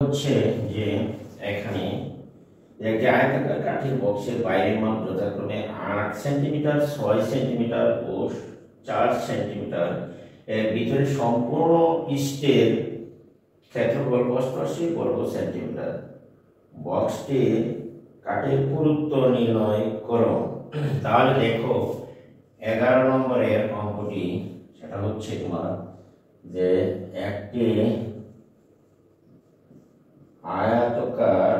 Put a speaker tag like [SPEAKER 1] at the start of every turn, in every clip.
[SPEAKER 1] হচ্ছে যে এখানে একটি আয়তাকার কাঠের বক্সের বাইরের মাপ যথাক্রমে 8 সেন্টিমিটার, 6 সেন্টিমিটার ও 4 সেন্টিমিটার। এর ভিতরে সম্পূর্ণ পৃষ্ঠের ক্ষেত্রফল 88 বর্গ সেন্টিমিটার। বক্সটির কাঠের পুরুত্ব নির্ণয় করো। তাহলে দেখো 11 নম্বরের অঙ্কটি, সেটা হচ্ছে তোমার যে একটি আয়তাকার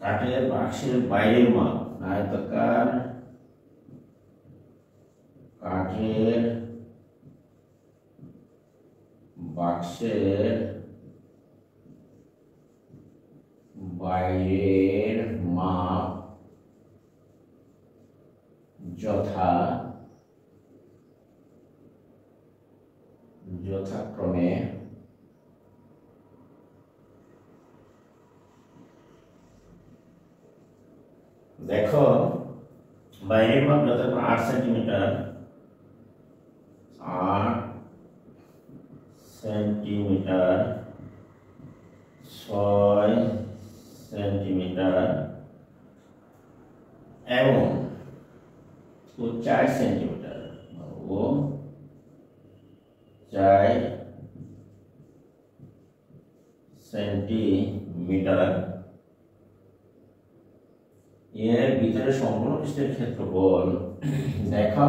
[SPEAKER 1] কাঠের বাক্সের বাইরের মাপ, আয়তাকার কাঠের বাক্সের বাইরের মাপ যথাক্রমে দেখো বাইরের মাপ যথাক্রমে 8 সেন্টিমিটার, 8 সেন্টিমিটার, 6 সেন্টিমিটার এবং 4 সেন্টিমিটার ও 4 সেন্টিমিটার। এর ভিতরে সম্পূর্ণ পৃষ্ঠের ক্ষেত্রফল দেখো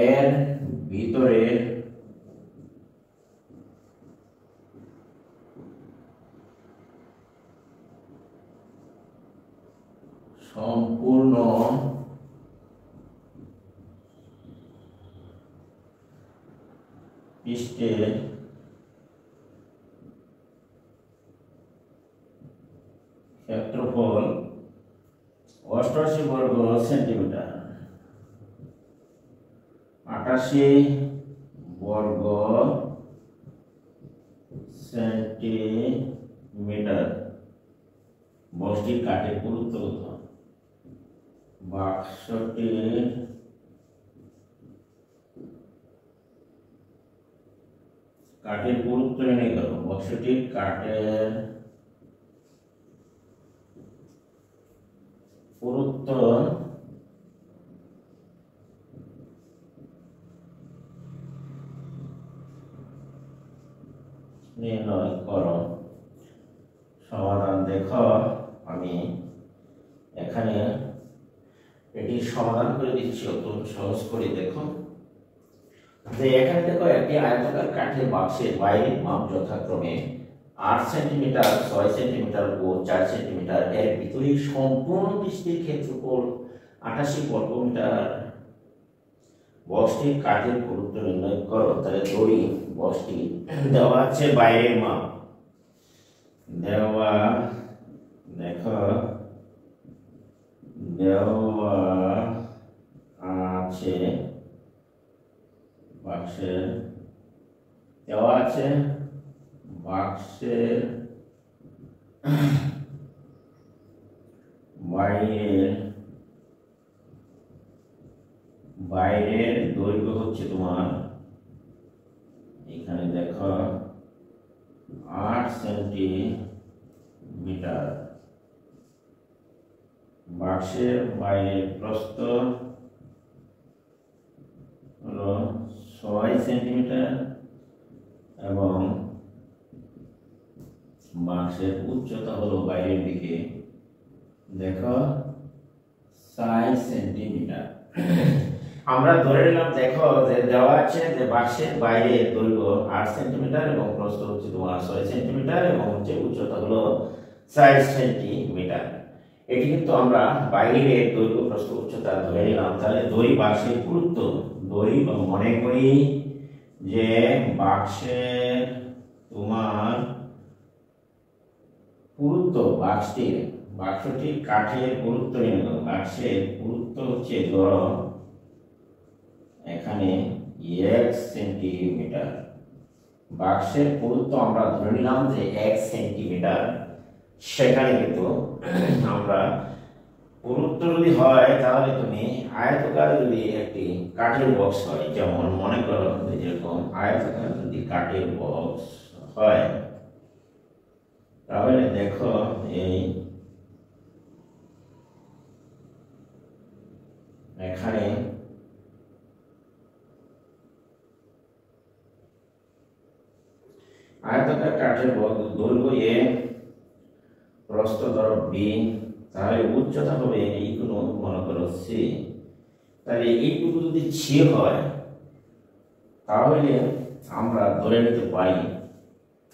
[SPEAKER 1] এর ভিতরে সম্পূর্ণ পৃষ্ঠের ক্ষেত্রফল 88 বর্গ সেন্টিমিটার। 88 বর্গ সেন্টিমিটার। বক্সটির কাঠের পুরুত্ব কত? বাক্সটির কাঠের পুরুত্ব নির্ণয় করো। বক্সটির কাঠের পুরুত্ব নির্ণয় করো। সমাধান দেখো, আমি এখানে এটি সমাধান করে দিচ্ছি অত্যন্ত সহজ করে। দেখো যে এখানে দেখো একটি আয়তাকার কাঠের বাক্সের বাইরের মাপ যথাক্রমে 8 সেন্টিমিটার, 6 সেন্টিমিটার ও 4 সেন্টিমিটার। এর ভিতরে সম্পূর্ণ পৃষ্ঠের ক্ষেত্রফল 88 বর্গমিটার। বক্সটির কাঠের পুরুত্ব নির্ণয় করো। তাহলে দড়ি বক্সটি দেওয়া আছে বাইরের মাপ দেওয়া, দেখো দেওয়া আছে বাক্সের, দেওয়া আছে বাক্সের বাইরের দৈর্ঘ্য হচ্ছে তোমার এখানে দেখো 8 সেন্টিমিটার। বাক্সের বাইরের প্রস্থ হলো 6 সেন্টিমিটার এবং বাক্সের উচ্চতা হলো বাইরের দিকে দেখো 6 সেন্টিমিটার। আমরা ধরে নিলাম দেখো যে দেওয়া আছে যে বাক্সের বাইরের দৈর্ঘ্য 8 সেন্টিমিটার এবং প্রস্থ হচ্ছে তোমার 6 সেন্টিমিটার এবং হচ্ছে উচ্চতা হলো 4 সেন্টিমিটার। এটি কিন্তু আমরা বাইরের দৈর্ঘ্য, প্রস্থ, উচ্চতা ধরে নিলাম। তাহলে দড়ি বাক্সের পুরুত্ব, দড়ি মনে করি যে বাক্সের তোমার পুরুত্ব, বাক্সটির কাঠের পুরুত্ব নির্ণয় করো। বাক্সের পুরুত্ব হচ্ছে ধরো এখানে 1 সেন্টিমিটার। বাক্সের পুরুত্ব আমরা ধরে নিলাম যে 1 সেন্টিমিটার। সেখানে কিন্তু আমরা পুরুত্ব যদি হয় তাহলে তুমি আয়তকার যদি একটি কাঠের বক্স হয়, যেমন মনে করো যেরকম আয়তকার যদি কাঠের বক্স হয়, তাহলে দেখো এই এখানে আয়তকার কাঠের বক্স দৈর্ঘ্য এ, প্রস্থ ধরো বি, তাহলে উচ্চতা হবে এইগুলো মনে করো সি। তাহলে এইটুকু যদি সি হয় তাহলে আমরা ধরে নিতে পারি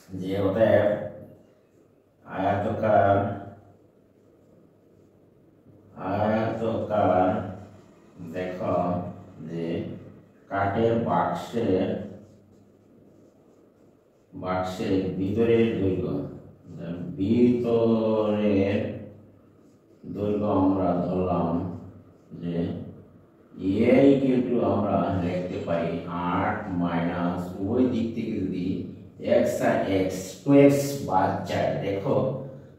[SPEAKER 1] যে অতএব আয়তকার দেখো যে কাঠের বাক্সের ভিতরের দৈর্ঘ্য আমরা ধরলাম যে আমরা লিখতে পারি 8 মাইনাস ওই দিক থেকে যদি x আর x 2x বাদ যায়, দেখো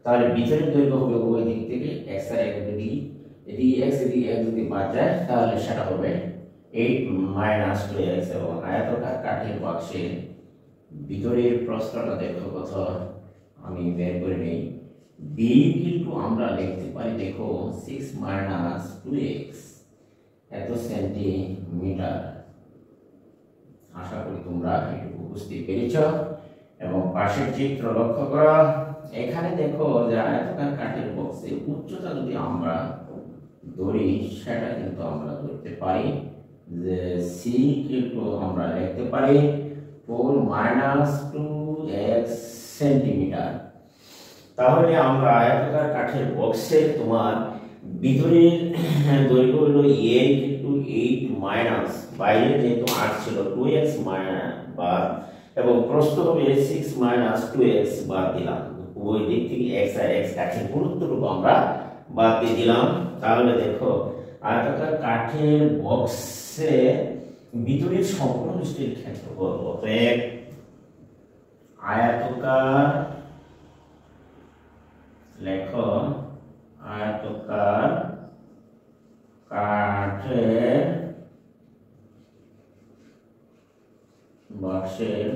[SPEAKER 1] তাহলে ভিতরের দৈর্ঘ্য হবে ওই দিক থেকে x আর x যদি x যদি বাদ যায় তাহলে সেটা হবে 8 মাইনাস 2x। এবং আয়তকার কাঠের বাক্সের ভিতরের প্রস্থটা দেখো কত, আমি বের করে নেই। b কিন্তু আমরা লিখতে পারি দেখো 6 মাইনাস 2x এত সেন্টিমিটার। আশা করি তোমরা এটুকু বুঝতে পেরেছ। এবং পাশের চিত্র লক্ষ্য করো, এখানে দেখো যে আয়তকার কাঠের বক্সের উচ্চতা যদি আমরা ধরি সেটা কিন্তু আমরা ধরতে পারি যে c কিন্তু আমরা লিখতে পারি 4 মাইনাস 2x সেন্টিমিটার। তাহলে আমরা আয়তকার কাঠের বক্সে তোমার ভিতরের দৈর্ঘ্য হলো a কিন্তু 8 মাইনাস বাইরে যেহেতু 8 ছিল 2x বাদ, এবং প্রস্থ হবে 6 মাইনাস 2x বাদ দিলাম। ওই দিক থেকে x আর x কাঠের গুরুত্বটুকু আমরা বাদ দিয়ে দিলাম। তাহলে দেখো আয়তকার কাঠের বক্সে ভিতরের সম্পূর্ণ পৃষ্ঠের ক্ষেত্রফল অতএব আয়তকার লেখো আয়তকার কাঠের বাক্সের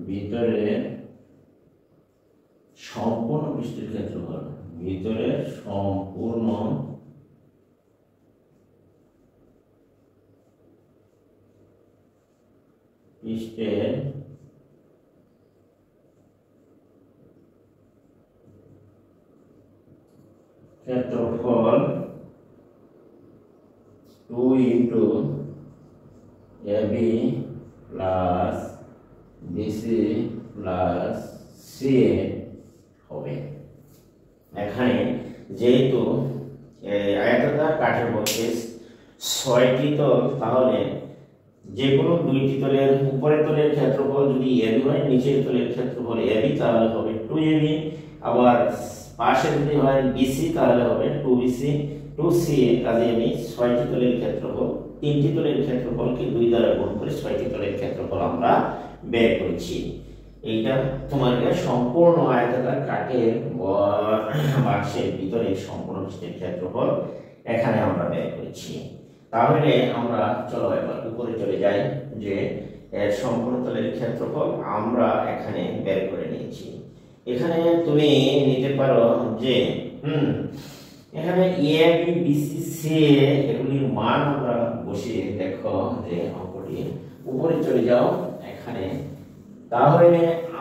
[SPEAKER 1] ভিতরে সম্পূর্ণ পৃষ্ঠের ক্ষেত্রফল, ভিতরে সম্পূর্ণ পৃষ্ঠের ক্ষেত্রফল 2 into AB plus BC plus CA হবে। এখানে যেহেতু আয়তাকার কাঠের বক্সে 6টি তল, তাহলে যে কোনো দুইটি তলের উপরের তলের ক্ষেত্রফল যদি এবি হয়, নিচের তলের ক্ষেত্রফল এবি, তাহলে হবে 2ab। আবার পাশে যদি হয় বিসি তাহলে হবে 2bc 2ca। কাজে আমি 6টি তলের ক্ষেত্রফল, 3টি তলের ক্ষেত্রফলকে 2 দ্বারা গুণ করে 6টি তলের ক্ষেত্রফল আমরা বের করেছি। এইটা তোমাকে সম্পূর্ণ আয়তাকার কাঠের বাক্সের ভিতরে সম্পূর্ণ পৃষ্ঠের ক্ষেত্রফল এখানে আমরা বের করেছি। তাহলে আমরা চলো এবার উপরে চলে যাই যে এর সম্পূর্ণ তলের ক্ষেত্রফল আমরা এখানে বের করে নিয়েছি। এখানে তুমি নিতে পারো যে এখানে এ বি বিসি সি এগুলির মান আমরা বসিয়ে দেখো যে অঙ্কটি উপরে চলে যাও এখানে। তাহলে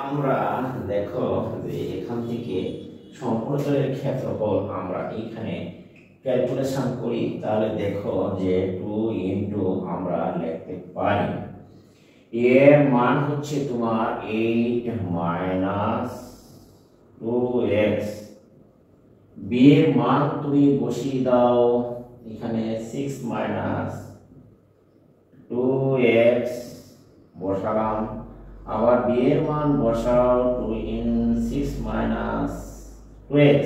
[SPEAKER 1] আমরা দেখো যে এখান থেকে সম্পূর্ণ তলের ক্ষেত্রফল আমরা এখানে ক্যালকুলেশন করি, তাহলে দেখো যে 2 ইনটু আমরা লিখতে পারি এর মান হচ্ছে তোমার 8 মাইনাস 2x, বি এর মান তুমি বসিয়ে দাও এখানে 6 মাইনাস 2x বসালাম, আবার বি এর মান বসাও 2 in 6 minus 2x,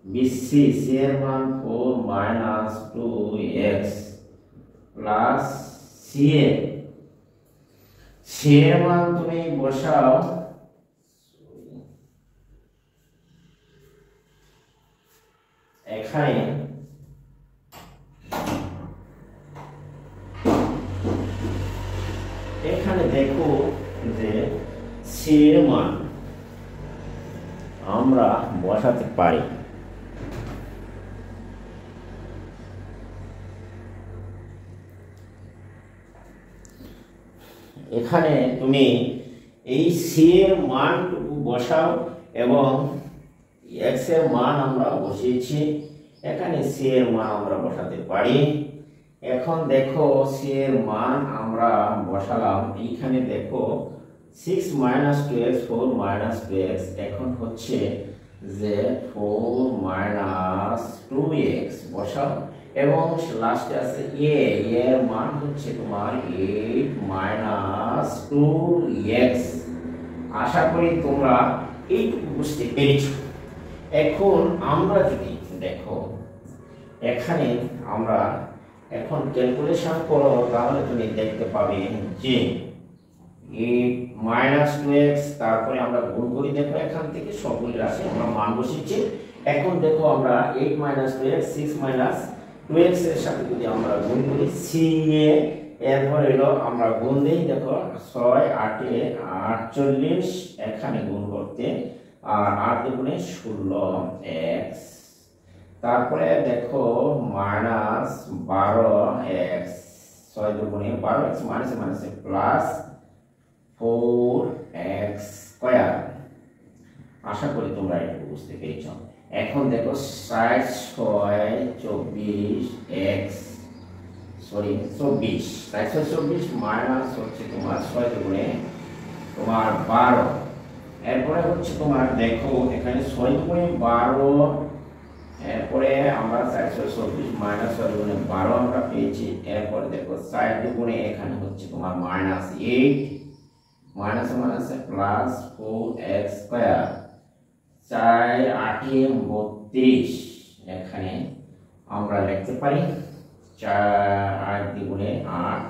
[SPEAKER 1] BC C এর মান 4 মাইনাস 2x প্লাস সি এর মান তুমি বসাও এখানে দেখো যে সি এর মান আমরা বসাতে পারি। এখানে তুমি এই সি এর মানটুকু বসাও এবং এক্স এর মান আমরা বসিয়েছি, এখানে সি এর মান আমরা বসাতে পারি। এখন দেখো সি এর মান আমরা বসালাম, এইখানে দেখো 6 - 2x 4 - 2x, এখন হচ্ছে যে 4 - 2x বসাও এবং লাস্টে আছে এ এর মান হচ্ছে তোমার 8 - 2x। আশা করি তোমরা এইটুকু বুঝতে পেরেছো। এখন আমরা যদি দেখো এখানে আমরা এখন ক্যালকুলেশন করো, তাহলে তুমি দেখতে পাবে যে 8 - 2x, তারপরে আমরা গুণ করি। দেখো এখান থেকে সবগুলি রাশি আমরা মান বসিয়েছি। এখন দেখো আমরা 8 - 2x 6 - 2x এর সাথে যদি আমরা গুণ করি সি এ, এরপর এলো আমরা গুণ দিই। দেখো 6 - 8 = 48, এখানে গুণ করতে আর 8 × 16x, তারপরে দেখো -12x, 6 × 12x মাইনাসে প্লাস 4x স্কয়ার। আশা করি তোমরা এটা বুঝতে পেরেছ। এখন দেখো 60 × 6 = 24x, সরি 24, 60 × 24 মাইনাস হচ্ছে তোমার 6 × তোমার 12, এরপরে হচ্ছে তোমার দেখো এখানে 6 × 12, এরপরে আমরা 424 মাইনাস 6 × 12 আমরা পেয়েছি। এরপরে দেখো 4 × এখানে হচ্ছে তোমার -8 মাইনাসে প্লাস 4x স্কয়ার, 4 × 8 = 32, এখানে আমরা লিখতে পারি 4 × 8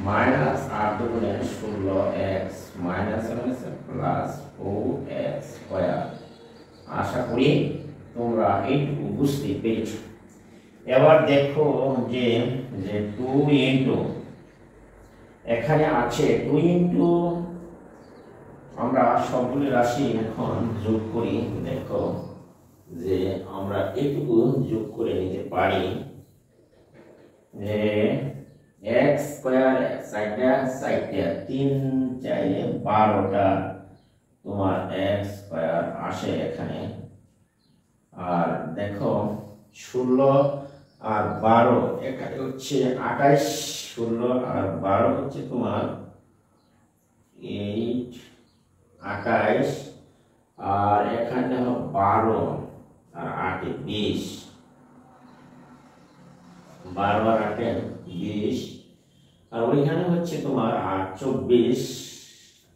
[SPEAKER 1] মাইনাস 8 × 16x মাইনাসে প্লাস 4x স্কয়ার। আশা করি তোমরা এইটুকু বুঝতে পেরেছো। এবার দেখো যে 2 ইনটু এখানে আছে 2 ইনটু, আমরা সবগুলি রাশি এখন যোগ করি। দেখো যে আমরা এইটুকু যোগ করে নিতে পারি যে x স্কয়ার সাইডটা 3 × 4 = 12টা তোমার x স্কয়ার আসে এখানে। আর দেখো 16 আর 12 এখানে হচ্ছে 28, 16 আর 12 হচ্ছে তোমার 8 28, আর এখানে 12 আর 8 20, 12 আর 8 20, আর ওইখানে হচ্ছে তোমার 8 24,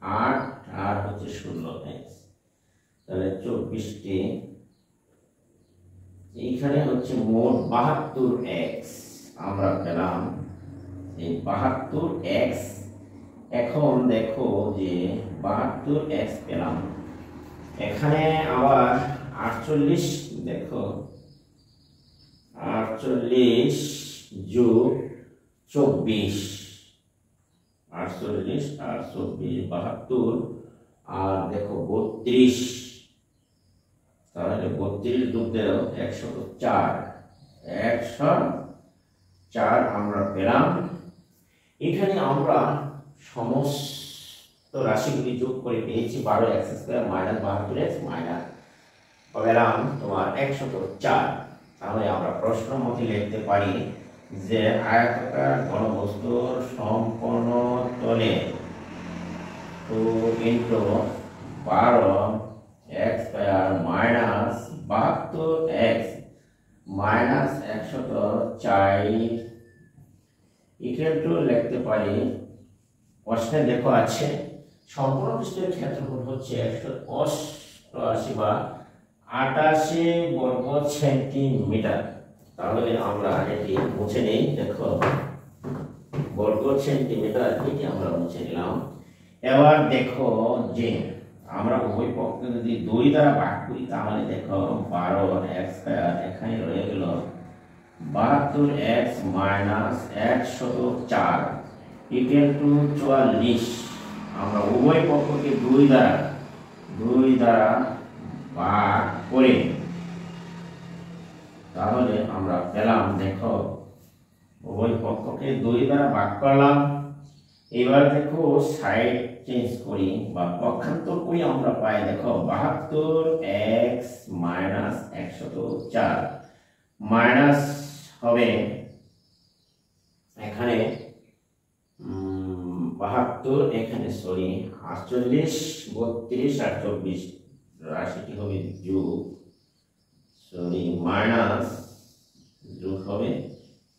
[SPEAKER 1] 8 আর হচ্ছে 16x, তাহলে 24টি। এইখানে হচ্ছে মোট 72x আমরা পেলাম, এই 72x। এখন দেখো যে 72x পেলাম, এখানে আবার 48, দেখো 48 যোগ 24, 48 আর 24 72, আর দেখো 32, তাহলে 32 যোগ 104, 104 আমরা পেলাম। এখানে আমরা সমস্ত রাশিগুলি যোগ করে পেয়েছি 12x square minus 72x minus পেলাম তোমার 104। তাহলে আমরা প্রশ্ন মতে লিখতে পারি যে আয়তাকার ঘনবস্তুর সম্পূর্ণ তলে 2 × 12x square minus 72x minus 104 equal to লিখতে পারি। প্রশ্নে দেখো আছে সম্পূর্ণ পৃষ্ঠের ক্ষেত্রফল হচ্ছে 188 বা 88 বর্গ সেন্টিমিটার। তাহলে আমরা এটি মুছে নেই। দেখো বর্গ সেন্টিমিটার, এটি আমরা মুছে নিলাম। এবার দেখো যে আমরা উভয় পক্ষকে যদি 2 দ্বারা ভাগ করি তাহলে দেখো 12x স্কয়ার এখানে রয়ে গেল 72x মাইনাস 104 ইকুয়াল টু 44। আমরা উভয় পক্ষকে 2 দ্বারা ভাগ করে তাহলে আমরা পেলাম, দেখো উভয় পক্ষকে 2 দ্বারা ভাগ করলাম। এবার দেখো সাইড চেঞ্জ করি বা পক্ষান্তর করি, আমরা পাই দেখো 72x মাইনাস 104 মাইনাস হবে এখানে 72, এখানে সরি 48, 32 আর 24 রাশিটি হবে যোগ, সরি মাইনাস যোগ হবে,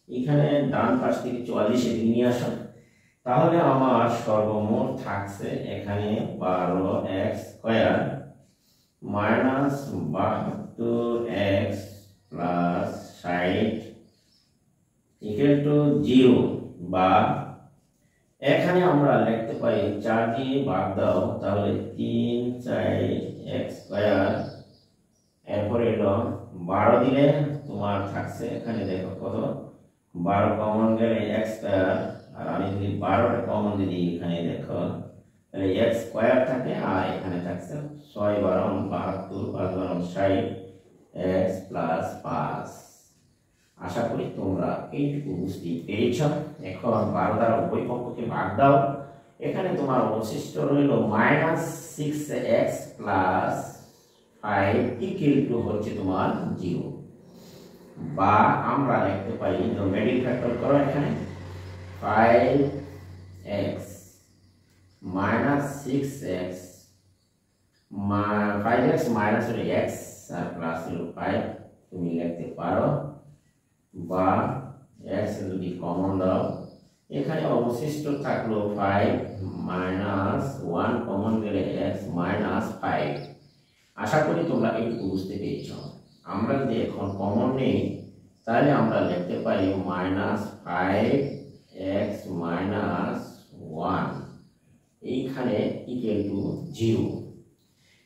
[SPEAKER 1] এখানে ডান পাশ থেকে 44 এদিকে নিয়ে আসা, তাহলে আমার সর্বমোট থাকছে এখানে 12x square minus 72x plus 60 equal to 0, বা এখানে আমরা লিখতে পারি 4 দিয়ে ভাগ দাও তাহলে 3 4x স্কয়ার, এরপরে হলো 12 দিলে তোমার থাকছে এখানে দেখো কত 12 কমন গেলে x স্কয়ার, আর আমি যদি 12টা কমন দিই এখানে দেখো তাহলে x স্কয়ার থাকে, আর এখানে থাকছে 6 12 72 5 12 60 x প্লাস 5। আশা করি তোমরা এইটুকু বুঝতে পেরেছ। এখন 12 দ্বারা উভয় পক্ষকে ভাগ দাও, এখানে তোমার অবশিষ্ট রইল minus 6x plus 5 equal to হচ্ছে তোমার 0, বা আমরা লিখতে পারি মিডল ফ্যাক্টর করো, এখানে 5x minus 6x 5x minus x আর প্লাস 5 তুমি লিখতে পারো, বা x যদি কমন দাও এখানে অবশিষ্ট থাকলো 5 মাইনাস 1 কমন গেলে x মাইনাস 5। আশা করি তোমরা একটু বুঝতে পেরেছ। আমরা যদি এখন কমন নেই তাহলে আমরা লিখতে পারি মাইনাস 5x মাইনাস 1 এইখানে ইকুয়াল টু 0।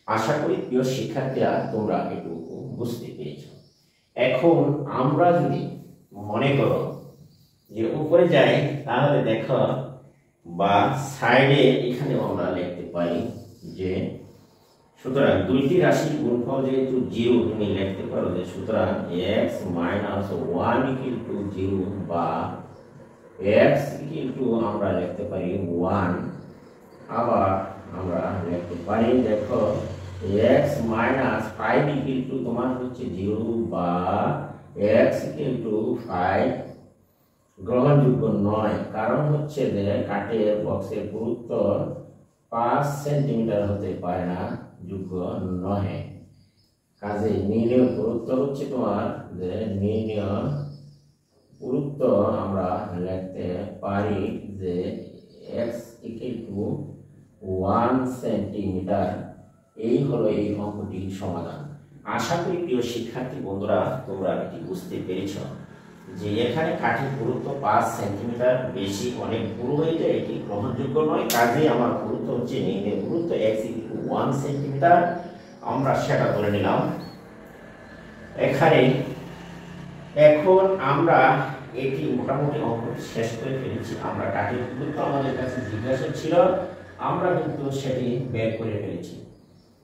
[SPEAKER 1] আশা করি প্রিয় শিক্ষার্থীরা তোমরা একটু বুঝতে পেরেছ। এখন আমরা যদি মনে করো যে উপরে যাই তাহলে দেখো বা সাইডে এখানে আমরা লিখতে পারি যে সুতরাং দুইটি রাশির গুণফল যেহেতু 0 তুমি লিখতে পারো যে সুতরাং x মাইনাস 1 ইকুয়াল টু 0, বা x ইকুয়াল টু আমরা লিখতে পারি 1, আবার আমরা লিখতে পারি দেখো x মাইনাস 5 ইকুয়াল টু তোমার হচ্ছে 0, বা x ইকুয়াল টু 5 গ্রহণযোগ্য নয়, কারণ হচ্ছে যে কাঠের বক্সের পুরুত্ব 5 সেন্টিমিটার হতে পারে না, যোগ্য নয়। কাজে নির্ণয় পুরুত্ব হচ্ছে তোমার যে নির্ণয় পুরুত্ব আমরা লিখতে পারি যে x ইকুয়াল টু 1 সেন্টিমিটার। এই হলো এই অঙ্কটির সমাধান। আশা করি প্রিয় শিক্ষার্থী বন্ধুরা তোমরা এটি বুঝতে পেরেছ যে এখানে কাঠের পুরুত্ব 5 সেন্টিমিটার, বেশি অনেক পুরু হয়ে যায়, এটি গ্রহণযোগ্য নয়। কাজে আমার পুরুত্ব হচ্ছে নির্ণয় পুরুত্ব x ইকুয়াল টু 1 সেন্টিমিটার, আমরা সেটা ধরে নিলাম এখানে। এখন আমরা এটি মোটামুটি অঙ্কটি শেষ করে ফেলেছি। আমরা কাঠের পুরুত্ব আমাদের কাছে জিজ্ঞাসা ছিল, আমরা কিন্তু সেটি বের করে ফেলেছি।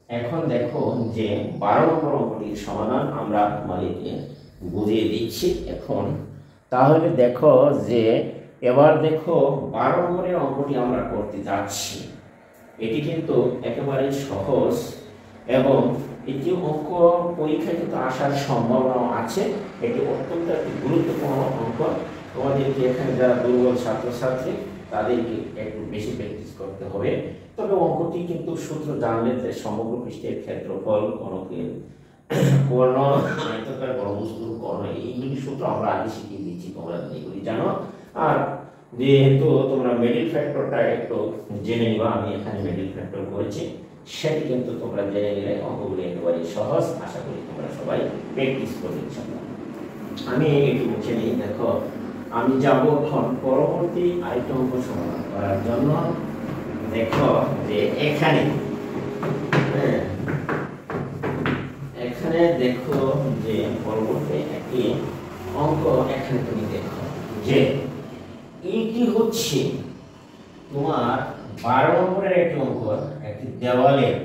[SPEAKER 1] এখন দেখো যে 12 নম্বর অঙ্কটির সমাধান আমরা তোমাদেরকে বুঝিয়ে দিচ্ছি এখন। তাহলে দেখো যে এবার দেখো 12 নম্বরের অঙ্কটি আমরা করতে যাচ্ছি। এটি কিন্তু একেবারে সহজ এবং এটি অঙ্ক পরীক্ষায় কিন্তু আসার সম্ভাবনা আছে। এটি অত্যন্ত একটি গুরুত্বপূর্ণ অঙ্ক। তোমাদেরকে এখানে যারা দুর্বল ছাত্রছাত্রী তাদেরকে একটু বেশি প্র্যাকটিস করতে হবে। তবে অঙ্কটি কিন্তু সূত্র জানলে যে সমগ্র পৃষ্ঠের ক্ষেত্রফল, ঘনকের কর্ণ, আয়তাকার বর্গবস্তুর কর্ণ, এইগুলি সূত্র আমরা আগে শিখিয়ে দিচ্ছি, তোমরা এগুলি জানো। আর যেহেতু তোমরা মিডল ফ্যাক্টরটা একটু জেনে নিবা, আমি এখানে মিডল ফ্যাক্টর করেছি, সেটি কিন্তু তোমরা জেনে নিলে অঙ্কগুলি একেবারে সহজ। আশা করি তোমরা সবাই প্র্যাকটিস করবে ইনশাআল্লাহ। আমি একটু মুছে নিই। দেখো আমি যাব এখন পরবর্তী আরেকটা অঙ্ক সমাধান করার জন্য। দেখো যে এখানে হ্যাঁ, এখানে দেখো যে পরবর্তী একটি অঙ্ক এখানে তুমি দেখো যে এটি হচ্ছে তোমার 12 নম্বরের একটি অঙ্ক, একটি দেওয়ালের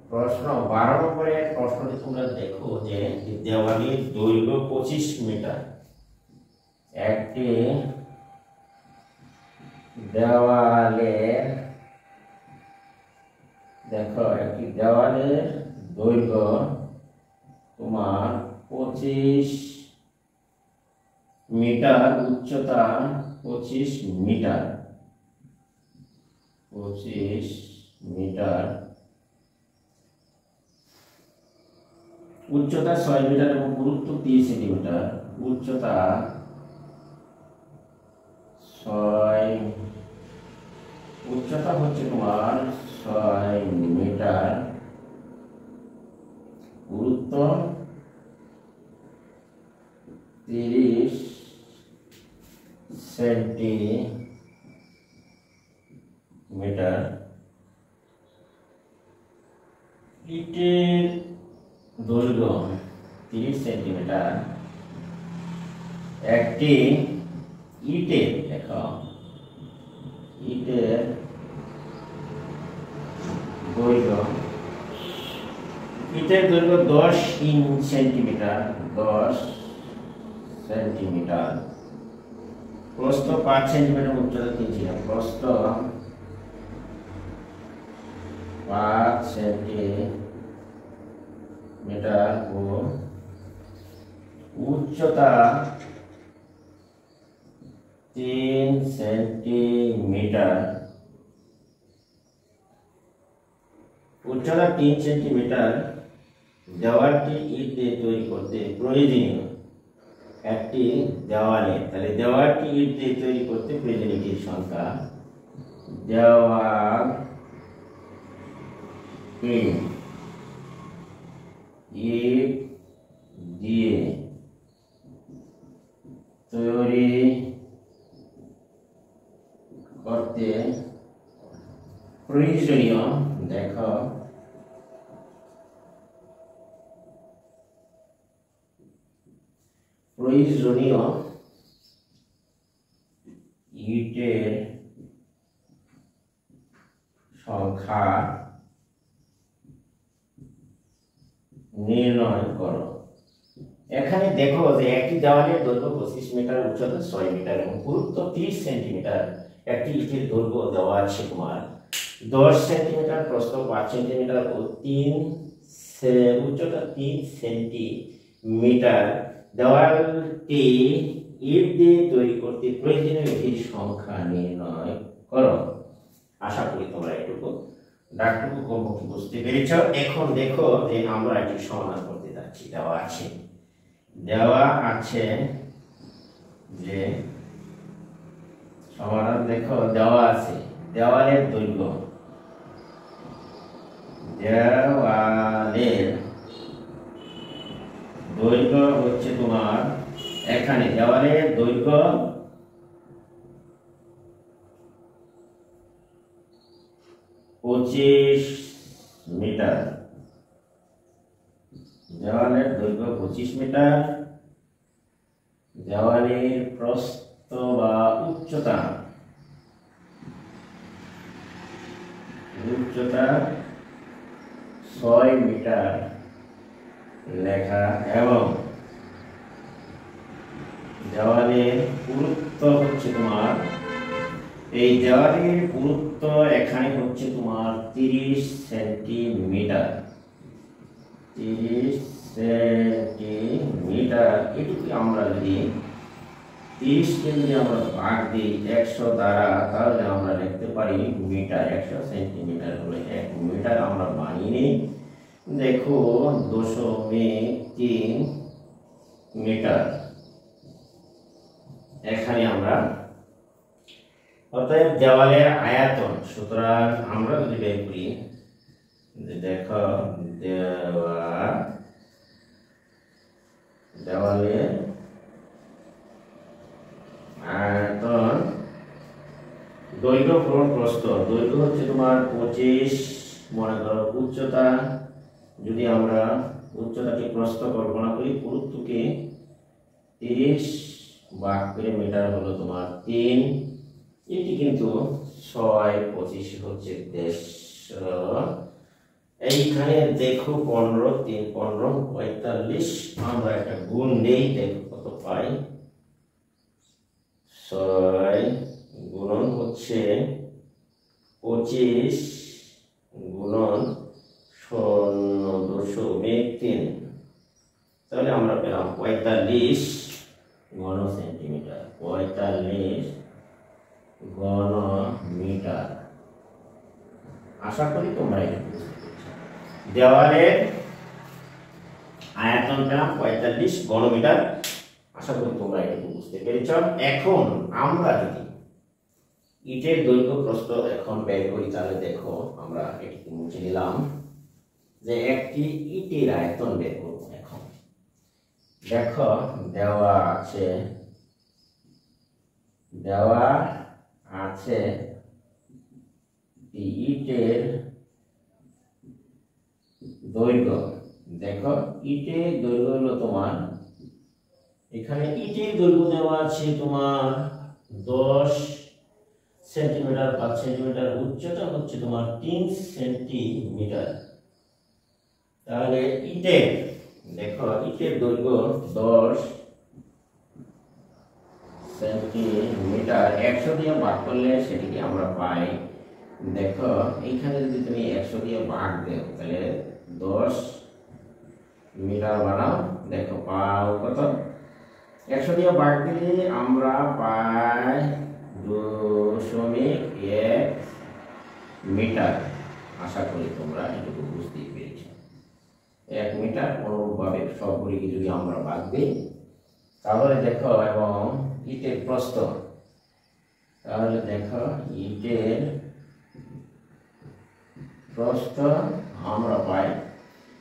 [SPEAKER 1] প্রশ্ন। 12 নম্বরের প্রশ্নটি তোমরা দেখো যে দেওয়ালের দৈর্ঘ্য 25 মিটার। একটি দেওয়ালের দেখো একটি দেওয়ালের দৈর্ঘ্য তোমার 25 মিটার, উচ্চতা 25 মিটার, 25 মিটার, উচ্চতা 6 মিটার এবং পুরুত্ব 30 সেন্টিমিটার। উচ্চতা 6, উচ্চতা হচ্ছে তোমার 6 মিটার, পুরুত্ব 30 সেন্টিমিটার। ইটের দৈর্ঘ্য 30 সেন্টিমিটার। একটি ইটের দেখো ইটের দৈর্ঘ্য 10 সেন্টিমিটার, 10 সেন্টিমিটার। প্রস্থ 5 সেন্টিমিটার, উচ্চতা 3 সেন্টিমিটার। প্রস্থ 5 সেন্টিমিটার ও উচ্চতা 3 সেন্টিমিটার। উচ্চতা 3 সেন্টিমিটার দেওয়ালটি ইট দিয়ে তৈরি করতে প্রয়োজনীয় একটি দেওয়ালে, তাহলে দেওয়ালটি ইট দিয়ে তৈরি করতে প্রয়োজনীয় ইটের সংখ্যা। দেওয়াল ইট দিয়ে তৈরি করতে প্রয়োজনীয় দেখো প্রয়োজনীয় ইটের সংখ্যা নির্ণয় করো। এখানে দেখো যে একটি দেওয়ালের দৈর্ঘ্য 25 মিটার, উচ্চতা 6 মিটার এবং পুরুত্ব 30 সেন্টিমিটার। একটি ইটের দৈর্ঘ্য দেওয়া আছে তোমার 10 সেন্টিমিটার, প্রস্থ 5 সেন্টিমিটার ও উচ্চতা 3 সেন্টিমিটার। দেওয়ালটি ইট দিয়ে তৈরি করতে প্রয়োজনীয় ইটের সংখ্যা নির্ণয় করো। আশা করি তোমরা এটুকু ডাকটুকু কমপক্ষে বুঝতে পেরেছ। এখন দেখো যে আমরা এটি সমাধান করতে যাচ্ছি। দেওয়া আছে যে সমাধান দেখো দেওয়া আছে দেওয়ালের দৈর্ঘ্য, দেওয়ালের দৈর্ঘ্য হচ্ছে তোমার এখানে দেওয়ালের দৈর্ঘ্য 25 মিটার। দেওয়ালের দৈর্ঘ্য 25 মিটার। দেওয়ালের প্রস্থ বা উচ্চতা 6 মিটার লেখা এবং দেওয়ালের পুরুত্ব হচ্ছে তোমার এই দেওয়ালের পুরুত্ব এখানে হচ্ছে তোমার 30 সেন্টিমিটার। 30 সেন্টিমিটার। এটুকু আমরা যদি 30 কে যদি আমরা ভাগ দিই 100 দ্বারা, তাহলে আমরা লিখতে পারি মিটার। 100 সেন্টিমিটার হলে 1 মিটার আমরা বানিয়ে নিই। দেখো 2.3 মিটার এখানে আমরা, অতএব দেওয়ালের আয়তন। সুতরাং আমরা যদি বের করি, দেখো দেওয়ালের আয়তন দৈর্ঘ্য পূরণ প্রস্থ। দৈর্ঘ্য হচ্ছে তোমার 25 মনে করো উচ্চতা, যদি আমরা উচ্চতাকে প্রস্থ কল্পনা করি, পুরুত্বকে 30 ভাগ করে মিটার হলো তোমার 3, এটি কিন্তু 6 25 হচ্ছে 150। এইখানে দেখো 15 3 15 45, আমরা একটা গুণ নেই, দেখো কত পাই। 6 গুণন হচ্ছে 25 গুণন 0.3, তাহলে আমরা পেলাম 45 ঘন সেন্টিমিটার, 45 ঘন মিটার। আশা করি তোমরা এটা বুঝতে পেরেছো। দেওয়ালের আয়তন পেলাম 45 ঘন মিটার, আশা করি তোমরা এটা বুঝতে পেরেছো। এখন আমরা যদি ইটের দৈর্ঘ্য প্রস্থ এখন বের করি, তাহলে দেখো আমরা এটিকে মুছে নিলাম, যে একটি ইটের আয়তন বের করব। এখন দেখো দেওয়া আছে ইটের দৈর্ঘ্য। দেখো ইটের দৈর্ঘ্য হলো তোমার, এখানে ইটের দৈর্ঘ্য দেওয়া আছে তোমার 10 সেন্টিমিটার, 5 সেন্টিমিটার, উচ্চতা হচ্ছে তোমার 3 সেন্টিমিটার। তাহলে ইটের, দেখো ইটের দৈর্ঘ্য 10 সেন্টিমিটার, 100 দিয়ে ভাগ করলে সেটিকে আমরা পাই। দেখো এইখানে যদি তুমি 100 দিয়ে ভাগ দাও, তাহলে 10 মিটার বানাও, দেখো পাও কত। 100 দিয়ে ভাগ দিলে আমরা পাই 2.1 মিটার। আশা করি তোমরা এটুকু বুঝতেই পেরেছ। 1 মিটার অনুরূপভাবে সবগুলিকে যদি আমরা ভাগ দিই, তাহলে দেখো, এবং ইটের প্রস্থ, তাহলে দেখো ইটের প্রস্থ আমরা পাই।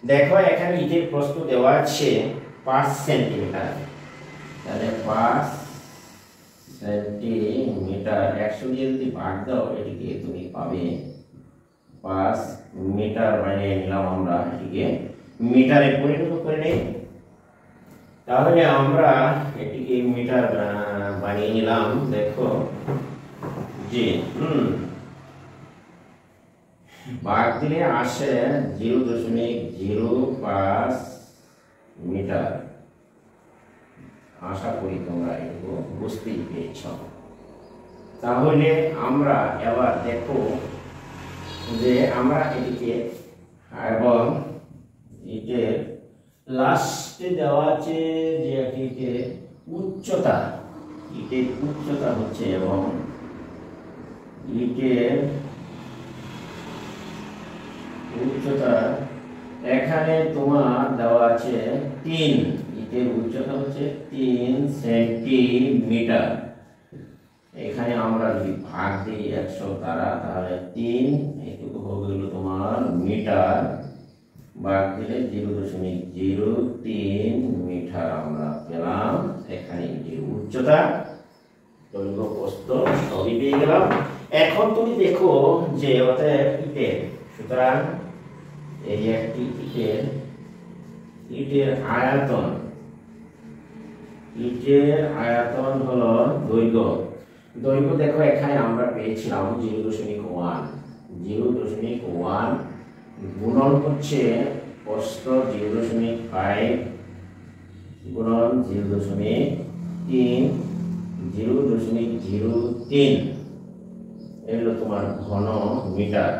[SPEAKER 1] দেখো এখানে ইটের প্রস্থ দেওয়া আছে 5 সেন্টিমিটার, তাহলে 5 সেন্টিমিটার 100 দিয়ে যদি ভাগ দাও, এটিকে তুমি পাবে 5 মিটার। বানিয়ে নিলাম আমরা, এটিকে মিটারে পরিণত করে নেই। তাহলে আমরা এটিকে মিটার বানিয়ে নিলাম। দেখো যে ভাগ দিলে আসে 0.05 মিটার। আশা করি তোমরা এটুকু বুঝতেই পেরেছ। তাহলে আমরা এবার দেখো যে আমরা এটিকে, এবং এটির লাস্টে দেওয়া আছে যে এটিকে উচ্চতা, ইটের উচ্চতা হচ্ছে, এবং ইটের উচ্চতা এখানে তোমার দেওয়া আছে 3, ইটের উচ্চতা হচ্ছে 3 সেন্টিমিটার। এখানে আমরা যদি ভাগ দিই 100 দ্বারা, তাহলে 3 এটুকু হবে হলো তোমার মিটার, ভাগ দিলে 0.03 মিটার আমরা পেলাম। এখানে ইটের উচ্চতা, দৈর্ঘ্য, প্রস্থ সবই পেয়ে গেলাম। এখন তুমি দেখো যে অতএব ইটের, সুতরাং এই একটি ইটের আয়তন, ইটের আয়তন হলো দৈর্ঘ্য। দৈর্ঘ্য দেখো এখানে আমরা পেয়েছিলাম 0.1 গুণন হচ্ছে প্রস্থ 0.5 গুণন 0.3, 0.03 এগুলো তোমার ঘন মিটার।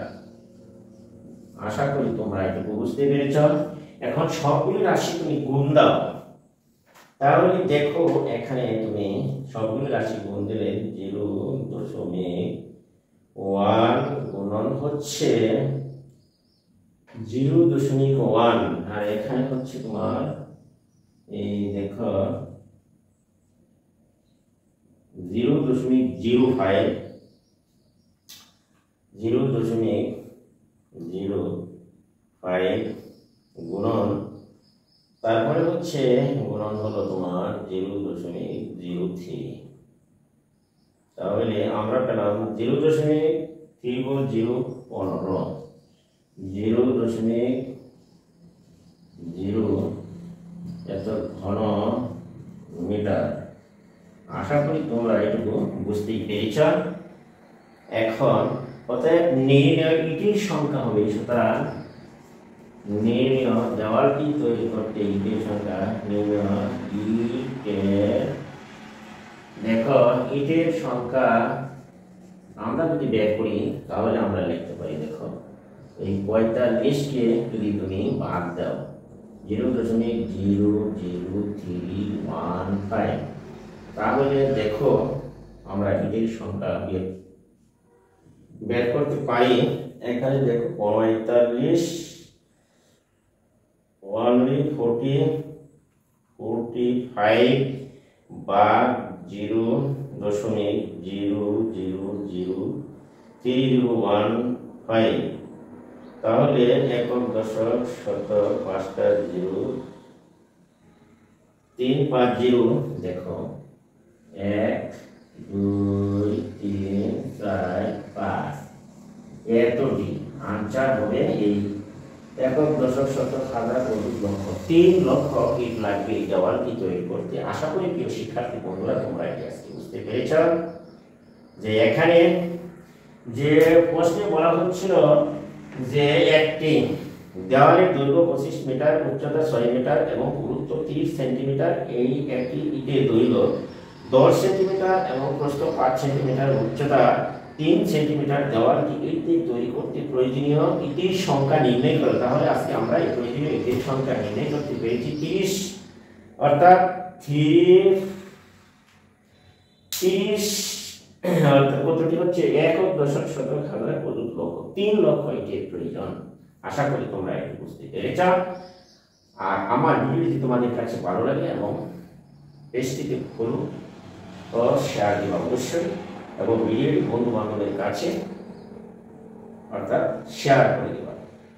[SPEAKER 1] আশা করি তোমরা এটুকু বুঝতে পেরেছ। এখন সবগুলি রাশি তুমি গুণ দাও, তাহলে দেখো এখানে তুমি সবগুলি রাশি গুণ দিলে 0.1 গুণন হচ্ছে 0.1, আর এখানে হচ্ছে তোমার এই দেখো 0.05 গুণন, তারপরে হচ্ছে গুণন হলো তোমার 0.03। তাহলে আমরা পেলাম 0.3 × 0 15, 0.0 এত ঘন মিটার। আশা করি তোমরা এটুকু বুঝতেই পেরেছ। এখন অতএব নির্ণয় ইটের সংখ্যা হবে, সুতরাং নির্ণয় দেওয়ালটি তৈরি করতে ইটের সংখ্যা নির্ণয় ইটের, দেখো ইটের সংখ্যা আমরা যদি বের করি তাহলে আমরা লিখতে পারি, দেখো এই 45কে যদি তুমি ভাগ দাও 0.00315, তাহলে দেখো আমরা ইটের সংখ্যা বের করতে পারি। এখানে দেখো 45 45 ভাগ 0.0000315, তাহলে একক দশক শতক 5টা 0 350, দেখো 1 2 3 4 5, এতটি আনসার হবে। এই একক দশক শতক হাজার লক্ষ 3 লক্ষ ইট লাগবে এই দেওয়ালটি তৈরি করতে। আশা করি প্রিয় শিক্ষার্থী বন্ধুরা তোমরা এটি আজকে বুঝতে পেরেছ যে এখানে যে প্রশ্নে বলা হচ্ছিল যে একটি দেওয়ালের দৈর্ঘ্য 25 মিটার, উচ্চতা 6 মিটার এবং পুরুত্ব 30 সেন্টিমিটার। এই একটি ইটের দৈর্ঘ্য 10 সেন্টিমিটার এবং প্রস্থ 5 সেন্টিমিটার, উচ্চতা 3 সেন্টিমিটার। দেওয়ালটি ইট দিয়ে তৈরি করতে প্রয়োজনীয় ইটের সংখ্যা নির্ণয় করো। তাহলে আজকে আমরা এই প্রয়োজনীয় ইটের সংখ্যা নির্ণয় করতে পেরেছি 30, অর্থাৎ 30 অর্থাৎ কতটি হচ্ছে একক দশক শতক হাজার লক্ষ 3 লক্ষ ইটের প্রয়োজন। আশা করি তোমরা এটি বুঝতে পেরেছ। আর আমার ভিডিও যদি তোমাদের কাছে ভালো লাগে এবং পেজটিতে ফলো ও শেয়ার দিবা অবশ্যই, এবং ভিডিওটি বন্ধু বান্ধবের কাছে অর্থাৎ শেয়ার করে দেবা,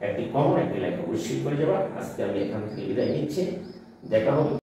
[SPEAKER 1] একটি কমেন্ট একটি লাইক অবশ্যই করে দেবা। আজকে আমি এখান থেকে বিদায় নিচ্ছি, দেখা হবে।